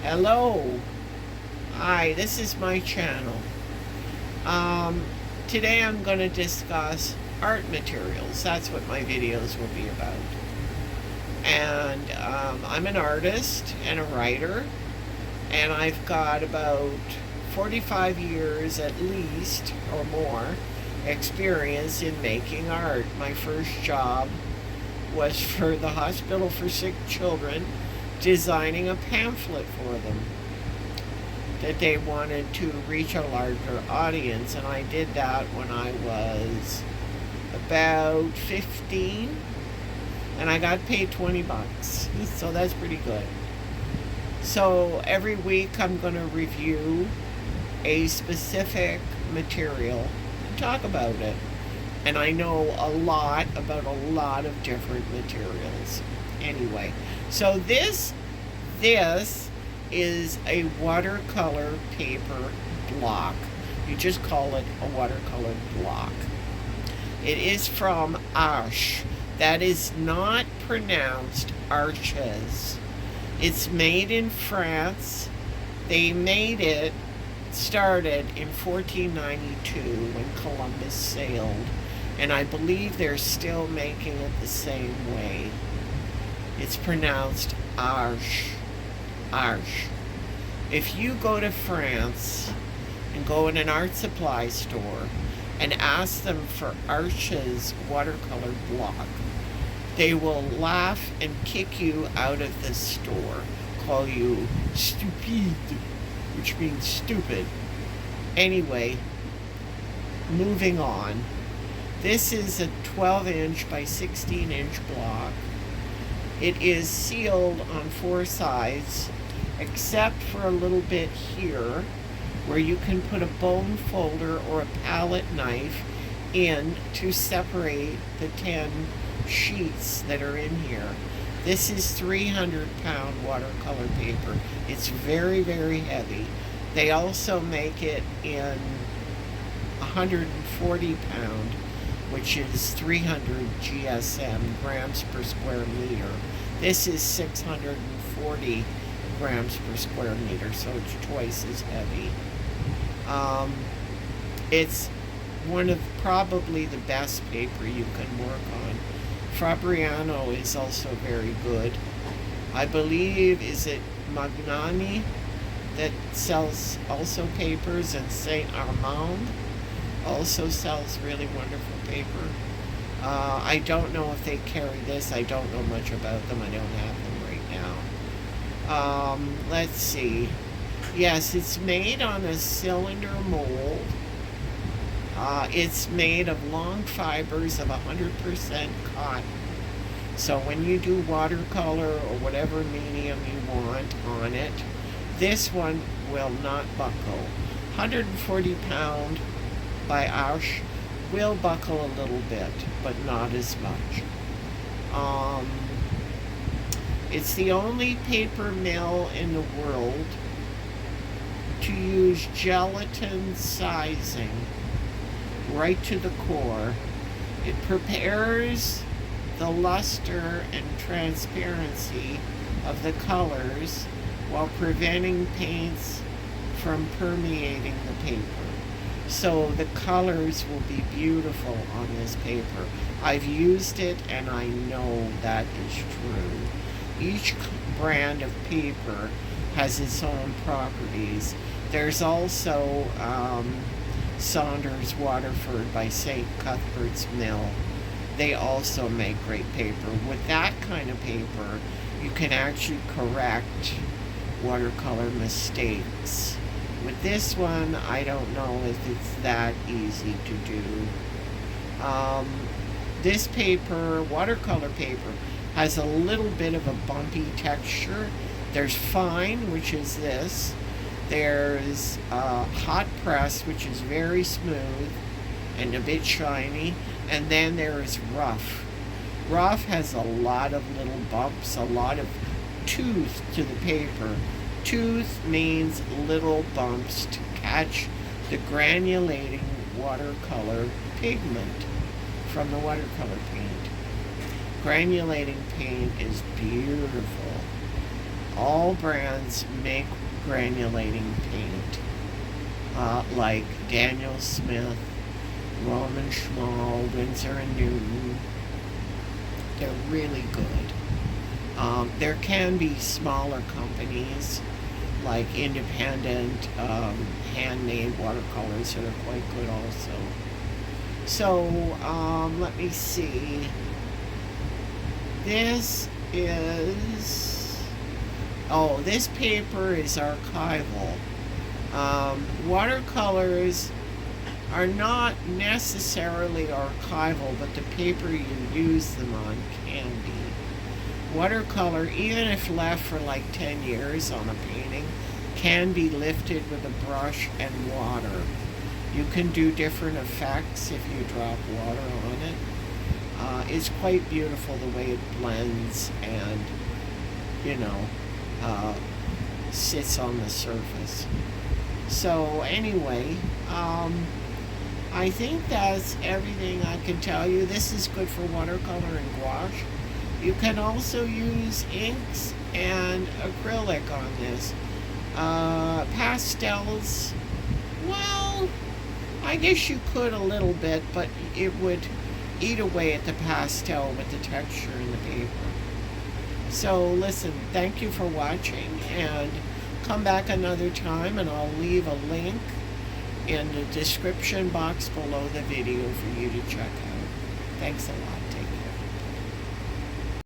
Hello. Hi, this is my channel. Today I'm going to discuss art materials. That's what my videos will be about. And I'm an artist and a writer, and I've got about 45 years at least or more experience in making art. My first job was for the Hospital for Sick Children, designing a pamphlet for them that they wanted to reach a larger audience, and I did that when I was about 15, and I got paid 20 bucks, so that's pretty good. So every week I'm going to review a specific material and talk about it, and I know a lot about a lot of different materials. Anyway, so this is a watercolor paper block. You just call it a watercolor block. It is from Arches. That is not pronounced Arches. It's made in France. They started in 1492 when Columbus sailed, and I believe they're still making it the same way. It's pronounced Arches. Arches. If you go to France and go in an art supply store and ask them for Arches Watercolor Block, they will laugh and kick you out of the store, call you stupide, which means stupid. Anyway, moving on. This is a 12-inch by 16-inch block. It is sealed on 4 sides, except for a little bit here where you can put a bone folder or a palette knife in to separate the 10 sheets that are in here. This is 300-pound watercolor paper. It's very, very heavy. They also make it in 140-pound, which is 300 GSM, grams per square meter. This is 640 grams per square meter, so it's twice as heavy. It's one of probably the best paper you can work on. Fabriano is also very good. I believe, is it Magnani that sells also papers, and Saint Armand also sells really wonderful paper. I don't know if they carry this. I don't know much about them. I don't have them right now. Let's see. Yes, it's made on a cylinder mold. It's made of long fibers of 100% cotton. So when you do watercolor or whatever medium you want on it, this one will not buckle. 140-pound by Arches will buckle a little bit, but not as much. It's the only paper mill in the world to use gelatin sizing right to the core. It prepares the luster and transparency of the colors while preventing paints from permeating the paper. So the colors will be beautiful on this paper. I've used it and I know that is true. Each brand of paper has its own properties. There's also Saunders Waterford by St. Cuthbert's Mill. They also make great paper. With that kind of paper, you can actually correct watercolor mistakes. With this one, I don't know if it's that easy to do. This paper, watercolor paper, has a little bit of a bumpy texture. There's fine, which is this. There's hot press, which is very smooth and a bit shiny. And then there is rough. Rough has a lot of little bumps, a lot of tooth to the paper. Tooth means little bumps to catch the granulating watercolor pigment from the watercolor paint. Granulating paint is beautiful. all brands make granulating paint, like Daniel Smith, Roman Schmal, Winsor and Newton. They're really good. There can be smaller companies like independent handmade watercolors that are quite good also. So let me see. This paper is archival. Watercolors are not necessarily archival, but the paper you use them on can be. Watercolor, even if left for like 10 years on a painting, can be lifted with a brush and water. You can do different effects if you drop water on it. It's quite beautiful the way it blends and, sits on the surface. So anyway, I think that's everything I can tell you. This is good for watercolor and gouache. You can also use inks and acrylic on this. Pastels, well, I guess you could a little bit, but it would eat away at the pastel with the texture in the paper. So listen, thank you for watching, and come back another time and I'll leave a link in the description box below the video for you to check out. Thanks a lot.